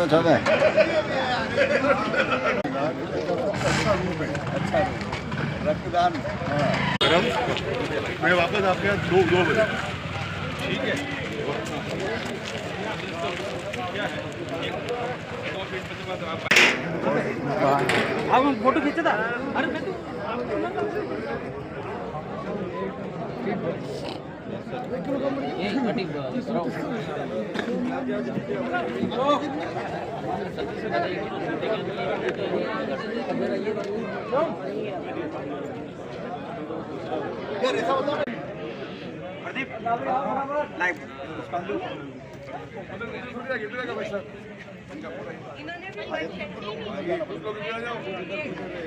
करो छबे अच्छा रक्तदान। मैडम मैं वापस आपके यहाँ 2 बजे। ठीक है। अब हम फोटो खींचे था। अरे मैं तो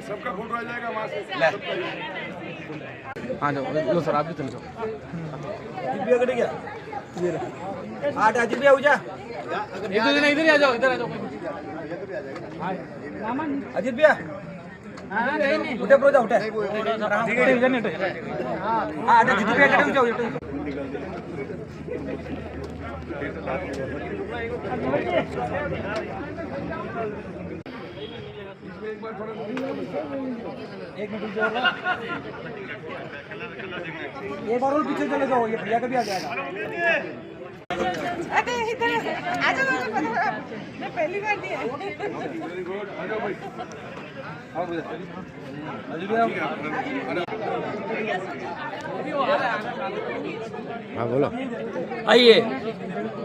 सबका फोटो आ जाएगा वहाँ से। हाँ जाओ सर आप भी चल जाओ। आठ अजीब भी हो जा इधर इधर आ जाओ इधर आ जाओ। अजीत भैया उठे प्रो जा उठे हाँ अजीत भैया कटे जाओ एक मिनट एक बार और पीछे चले जाओ ये भैया का भी आ जाएगा। अरे इधर आ जाओ मैं पहली बार नहीं आई। हाँ बोलो। आइए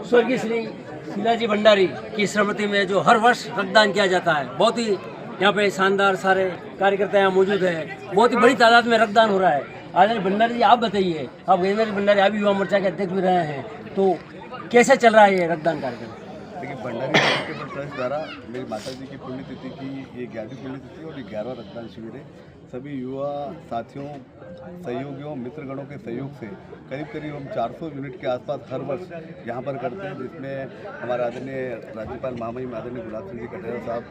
स्वर्गीय श्री शीलाजी भंडारी की स्मृति में जो हर वर्ष रक्तदान किया जाता है, बहुत ही यहाँ पे शानदार सारे कार्यकर्ता यहाँ मौजूद हैं, बहुत ही बड़ी तादाद में रक्तदान हो रहा है। आदरणीय भंडारी जी आप बताइए, आप गजेंद्र जी भंडारी आप युवा मोर्चा के अध्यक्ष भी रहे हैं, तो कैसे चल रहा है ये रक्तदान कार्यक्रम? देखिए भंडारी चैरिटेबल ट्रस्ट द्वारा मेरी माता जी की पुण्यतिथि की ये 11वीं पुण्यतिथि और 11वां रक्तदान शिविर है। सभी युवा साथियों, सहयोगियों, मित्रगणों के सहयोग से करीब हम 400 यूनिट के आसपास हर वर्ष यहाँ पर करते हैं, जिसमें हमारे आदरणीय राज्यपाल महामहिम आदरणीय गुलाब सिंह जी कटेरा साहब,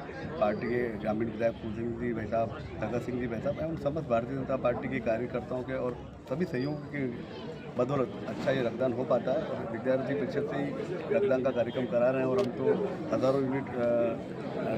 पार्टी के ग्रामीण विधायक फूल सिंह जी भाई साहब, भगत सिंह जी भाई साहब एवं समस्त भारतीय जनता पार्टी के कार्यकर्ताओं के और सभी सहयोग के बदौलत अच्छा ये रक्तदान हो पाता है। और विद्यार्थी परिषद से ही रक्तदान का कार्यक्रम करा रहे हैं और हम तो हज़ारों यूनिट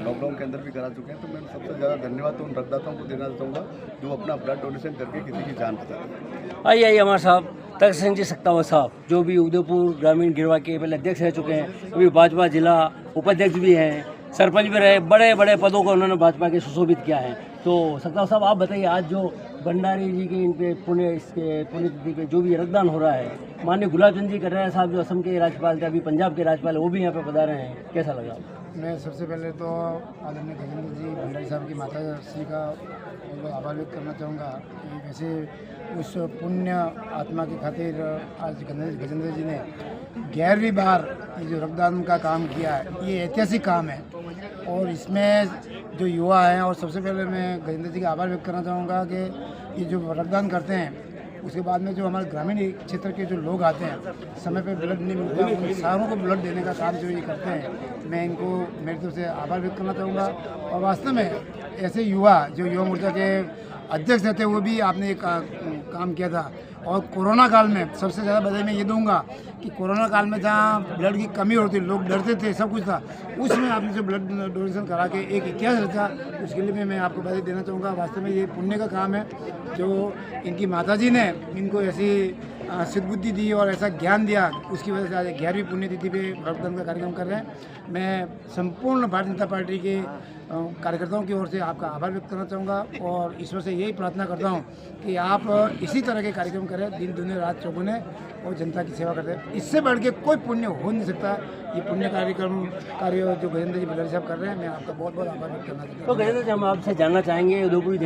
लॉकडाउन के अंदर भी करा चुके हैं। तो मैं सबसे ज़्यादा धन्यवाद तो उन रक्तदाताओं को देना चाहूँगा जो अपना ब्लड डोनेशन करके किसी की जान बचाते हैं। आइए हमारे साहब तखत सिंह जी सक्तावा साहब, जो भी उदयपुर ग्रामीण गिरवा के पहले अध्यक्ष रह चुके हैं, अभी भाजपा जिला उपाध्यक्ष भी हैं, सरपंच भी रहे, बड़े बड़े पदों को उन्होंने भाजपा के सुशोभित किया है। तो सक्तावा साहब आप बताइए, आज जो भंडारी जी के इनके पुण्यतिथि के जो भी रक्तदान हो रहा है, माननीय गुलाब चंद जी कटरा साहब जो असम के राज्यपाल थे, अभी पंजाब के राज्यपाल, वो भी यहाँ पे पधारे हैं, कैसा लगा? मैं सबसे पहले तो आदरणीय गजेंद्र जी भंडारी साहब की माता श्री का आभार व्यक्त करना चाहूँगा कि वैसे उस पुण्य आत्मा की खातिर आज गजेंद्र जी ने 11वीं बार ये जो रक्तदान का काम किया है, ये ऐतिहासिक काम है। और इसमें जो युवा हैं, और सबसे पहले मैं गजेंद्र जी का आभार व्यक्त करना चाहूँगा कि ये जो रक्तदान करते हैं, उसके बाद में जो हमारे ग्रामीण क्षेत्र के जो लोग आते हैं, समय पे ब्लड नहीं मिलता, उन सारों को ब्लड देने का काम जो ये करते हैं, मैं इनको मेरी तरफ से आभार व्यक्त करना चाहूँगा। और वास्तव में ऐसे युवा जो युवा मोर्चा के अध्यक्ष रहते वो भी आपने एक काम किया था। और कोरोना काल में सबसे ज़्यादा बधाई मैं ये दूंगा कि कोरोना काल में जहाँ ब्लड की कमी होती, लोग डरते थे, सब कुछ था, उसमें आपने जो ब्लड डोनेशन करा के एक इतिहास रचा, उसके लिए मैं आपको बधाई देना चाहूँगा। वास्तव में ये पुण्य का काम है जो इनकी माताजी ने इनको ऐसी सिद्धबुद्धि दी और ऐसा ज्ञान दिया, उसकी वजह से आज 11वीं पुण्यतिथि पे रक्तदान का कार्यक्रम कर रहे हैं। मैं संपूर्ण भारतीय जनता पार्टी के कार्यकर्ताओं की ओर से आपका आभार व्यक्त करना चाहूँगा और ईश्वर से यही प्रार्थना करता हूँ कि आप इसी तरह के कार्यक्रम करें, दिन दुनिया रात चौगुने, और जनता की सेवा करते हैं। इससे बढ़ के कोई पुण्य हो नहीं सकता। ये पुण्य कार्य जो गजेंद्र जी भंडारी साहब कर रहे हैं, मैं आपका बहुत बहुत आभार व्यक्त करना चाहता हूँ। तो गजेंद्र जी, हम आपसे जानना चाहेंगे, उदयपुर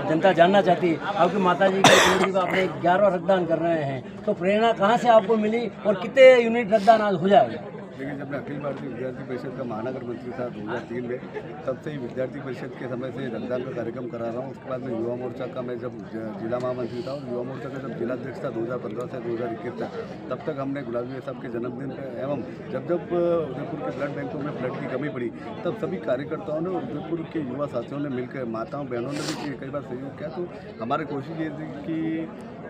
जनता जानना चाहती है, आपकी माता जी की पुण्यतिथि को आपने 11वां रक्तदान कर रहे हैं, तो प्रेरणा कहाँ से आपको मिली और कितने यूनिट रक्तदान आज हो जाएगा? लेकिन जब मैं अखिल भारतीय विद्यार्थी परिषद का महानगर मंत्री था 2003 में, तब से ही विद्यार्थी परिषद के समय से रक्तदान का कार्यक्रम करा रहा हूँ। उसके बाद में युवा मोर्चा का मैं जब जिला महामंत्री था और युवा मोर्चा का जब जिलाध्यक्ष था 2015 से 2021 तक, तब तक हमने गुलाब जी साहब के जन्मदिन पर एवं जब उदयपुर के ब्लड बैंकों में ब्लड की कमी पड़ी, तब सभी कार्यकर्ताओं ने, उदयपुर के युवा साथियों ने मिलकर, माताओं बहनों ने भी कई बार सहयोग किया। तो हमारी कोशिश ये थी कि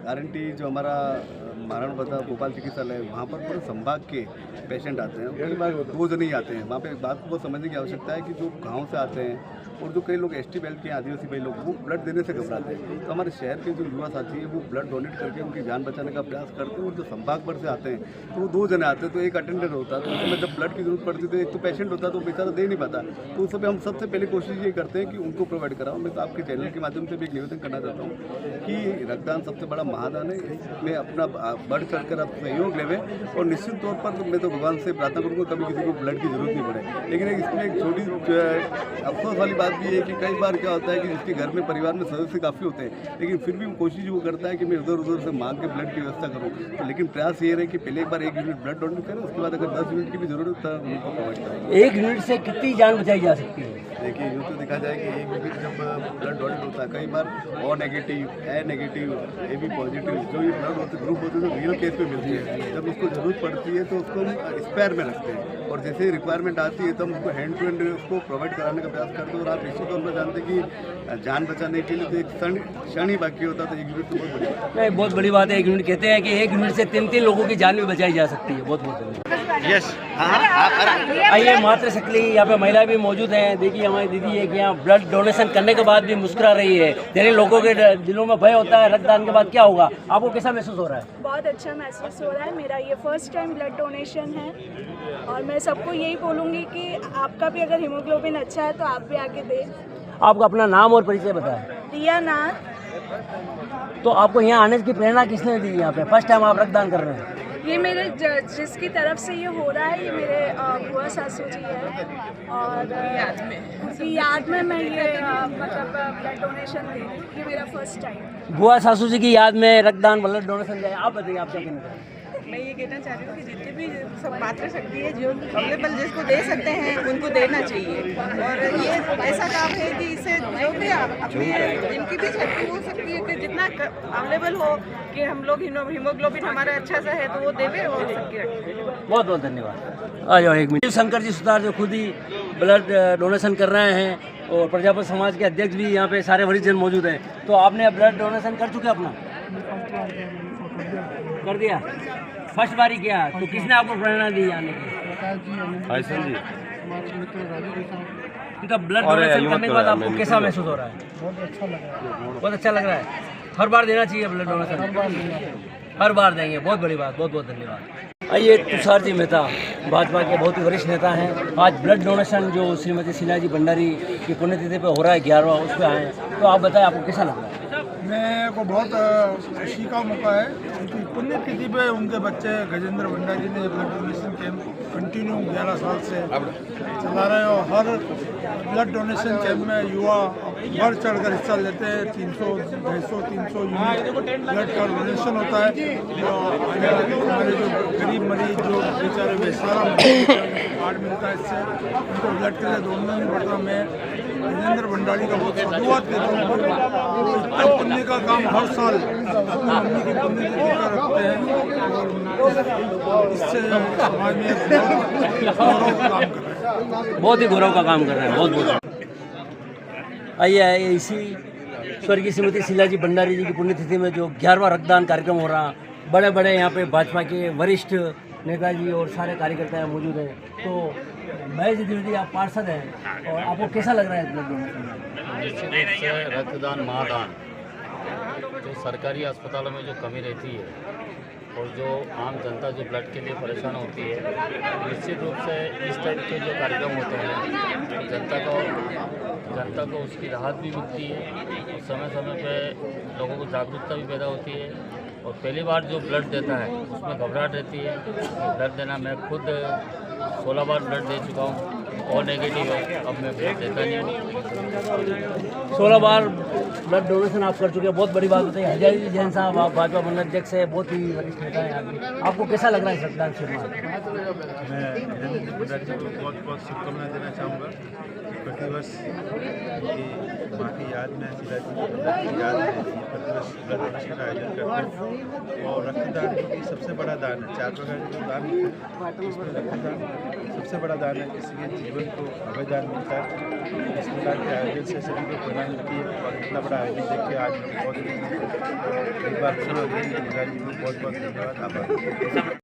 गारंटी जो हमारा महाराणा प्रताप भोपाल चिकित्सालय है वहाँ पर पूरे संभाग के पेशेंट आते हैं। कई बार 2 जन ही आते हैं। वहाँ पे एक बात को समझने की आवश्यकता है कि जो गाँव से आते हैं और जो कई लोग ST बेल्ट के आदिवासी भाई लोग वो ब्लड देने से घबराते हैं। तो हमारे शहर के जो युवा साथी हैं वो ब्लड डोनेट करके उनकी जान बचाने का प्रयास करते हैं। और जो संभाग भर से आते हैं तो वो 2 जने आते हैं, तो एक अटेंडर होता है। तो उसमें जब ब्लड की जरूरत पड़ती है तो एक तो पेशेंट होता है तो बेचारा दे नहीं पाता। तो उस समय हम सबसे पहले कोशिश ये करते हैं कि उनको प्रोवाइड कराओ। मैं तो आपके चैनल के माध्यम से भी एक निवेदन करना चाहता हूँ कि रक्तदान सबसे बड़ा महादान है। इसमें अपना बढ़ चढ़कर आप सहयोग लेवें और निश्चित तौर पर मैं तो भगवान से प्रार्थना करूँगा कभी किसी को ब्लड की जरूरत नहीं पड़े। लेकिन इसमें एक छोटी अफसोस वाली बात भी है कि कई बार क्या होता है कि जिसके घर में परिवार में सदस्य काफ़ी होते हैं लेकिन फिर भी वो कोशिश वो करता है कि मैं उधर उधर से मांग के ब्लड की व्यवस्था करूँ। तो लेकिन प्रयास ये रहे कि पहले एक बार 1 यूनिट ब्लड डोनेट करें, उसके बाद अगर 10 यूनिट की भी जरूरत है उनको प्रोवाइड करें। 1 यूनिट से कितनी जान बचाई जा सकती है? देखिए यूँ तो देखा जाए कि 1 यूनिट जब ब्लड डोनेट होता है कई बार O negative, A negative, AB positive जो ये ब्लड होते ग्रुप होते हैं तो रियल केस में मिलती है। जब उसको जरूरत पड़ती है तो उसको हम स्पेयर में रखते हैं और जैसे रिक्वायरमेंट आती है तब उसको हैंड टू हैंड उसको प्रोवाइड कराने का प्रयास करते हैं। और आप निश्चित तौर पर जानते हैं कि जान बचाने के लिए तो एक क्षण ही बाकी होता है। तो 1 यूनिट तो बहुत बड़ी बात है। नहीं, बहुत बड़ी बात है। 1 यूनिट कहते हैं कि 1 यूनिट से 3 लोगों की जान भी बचाई जा सकती है। बहुत बहुत धन्यवाद। यस। आइए मातृ शक्ति यहाँ पे महिला भी मौजूद हैं। देखिए हमारी दीदी है कि यहाँ ब्लड डोनेशन करने के बाद भी मुस्कुरा रही है। यानी लोगों के दिलों में भय होता है रक्तदान के बाद क्या होगा, आपको कैसा महसूस हो रहा है? बहुत अच्छा महसूस हो रहा है। मेरा ये फर्स्ट टाइम ब्लड डोनेशन है और मैं सबको यही बोलूँगी कि आपका भी अगर हीमोग्लोबिन अच्छा है तो आप भी आके दें। आपको अपना नाम और परिचय बताएं। रिया नाथ। तो आपको यहाँ आने की प्रेरणा किसने दी? यहाँ पे फर्स्ट टाइम आप रक्तदान कर रहे हैं? ये मेरे जिसकी तरफ से ये हो रहा है ये मेरे बुआ सासू जी है और उनकी याद में मैं ये मतलब ब्लड डोनेशन दे रही हूँ। ये मेरा फर्स्ट टाइम। बुआ सासू जी की याद में रक्तदान ब्लड डोनेशन जाए। आप बताइए आप क्या कहना चाहते हैं? मैं ये कहना चाह रही हूँ कि जितने भी सब मातृ शक्ति है जो अवेलेबल जिसको दे सकते हैं उनको देना चाहिए। और ये ऐसा काम है कि इससे जो भी अपने जिनकी भी शक्ति हो सकती है कि जितना अवेलेबल हो कि हम लोग हीमोग्लोबिन हमारा अच्छा सा है तो वो देवे और सबकी रखें। बहुत बहुत धन्यवाद। आ जाओ 1 मिनट। शंकर जी सुतार जो खुद ही ब्लड डोनेशन कर रहे हैं और प्रजापति समाज के अध्यक्ष भी यहाँ पे सारे वरिष्ठ जन मौजूद हैं। तो आपने ब्लड डोनेशन कर चुके अपना? कर दिया? फर्स्ट बारी किया तो किसने आपको प्रेरणा दी आने की? फैसल जी। इनका ब्लड डोनेशन करने के बाद आपको कैसा महसूस हो रहा है? बहुत अच्छा लग रहा है। बहुत अच्छा लग रहा है। हर बार देना चाहिए ब्लड डोनेशन? हर बार देंगे। बहुत बड़ी बात। बहुत बहुत धन्यवाद। आइए तुषार जी मेहता भाजपा के बहुत ही वरिष्ठ नेता हैं। आज ब्लड डोनेशन जो श्रीमती शीला जी भंडारी की पुण्यतिथि पे हो रहा है 11वां, उस पर आए हैं। तो आप बताएं आपको कैसा लग रहा है? मेरे को बहुत खुशी का मौका है उनकी पुण्यतिथि पे उनके बच्चे गजेंद्र भंडारी ने ब्लड डोनेशन कैंप कंटिन्यू 11 साल से चला रहे हैं और हर ब्लड डोनेशन कैंप में युवा बढ़ चढ़ कर हिस्सा लेते हैं। 300, 250, 300 यूनिट ब्लड का डोनेशन होता है। जो हमारे जो गरीब मरीज जो बेचारे बेसहारा कार्ड मिलता है इससे उनको ब्लड के लिए दौड़ना नहीं पड़ता। मैं गजेंद्र भंडारी का बहुत धन्यवाद देता हूँ। इतना पुण्य का काम हर साल अपनी मम्मी की पुण्यतिथि पर रखते हैं और इससे समाज में गौरव का काम कर रहे हैं। बहुत ही गौरव का काम कर रहे हैं। बहुत बहुत आइए इसी स्वर्गीय श्रीमती शीला जी भंडारी जी की पुण्यतिथि में जो 11वां रक्तदान कार्यक्रम हो रहा, बड़े बड़े यहाँ पे भाजपा के वरिष्ठ नेताजी और सारे कार्यकर्ता यहाँ मौजूद हैं। तो महेश द्विवेदी आप पार्षद हैं और आपको कैसा लग रहा है ब्लड डोनेशन? निश्चित रूप से रक्तदान महादान जो सरकारी अस्पतालों में जो कमी रहती है और जो आम जनता जो ब्लड के लिए परेशान होती है, निश्चित रूप से इस टाइप के जो कार्यक्रम होते हैं जनता को उसकी राहत भी मिलती है और समय समय पे लोगों को जागरूकता भी पैदा होती है। और पहली बार जो ब्लड देता है उसमें घबराहट रहती है ब्लड देना। मैं खुद 16 बार ब्लड दे चुका हूँ। O नेगेटिव है, अब मैं ब्लड देता नहीं हूँ। 16 बार ब्लड डोनेशन आप कर चुके हैं। बहुत बड़ी बात बताइए। हजारी जी जैन साहब आप भाजपा मंडल अध्यक्ष है, बहुत ही वरिष्ठ नेता है आदमी। आपको कैसा लग रहा है रक्तदान शिविर में? मैं गजेंद्र भंडारी जी को बहुत बहुत शुभकामनाएं देना चाहूँगा प्रतिवर्ष उनकी माँ की याद में सीता जी की याद में प्रतिवर्ष ब्लड डोनेशन का आयोजन करते हैं। और रक्तदान क्योंकि सबसे बड़ा दान है, 4 प्रकार के जो दान होते हैं उसमें रक्तदान सबसे बड़ा दान है, किसी के जीवन को अभय दान मिलता है। इस प्रकार के आयोजन से सभी को प्रेरणा मिलती है और इतना बड़ा आयोजन देख के आज बहुत एक बार पुनः बहुत बहुत धन्यवाद, आभार।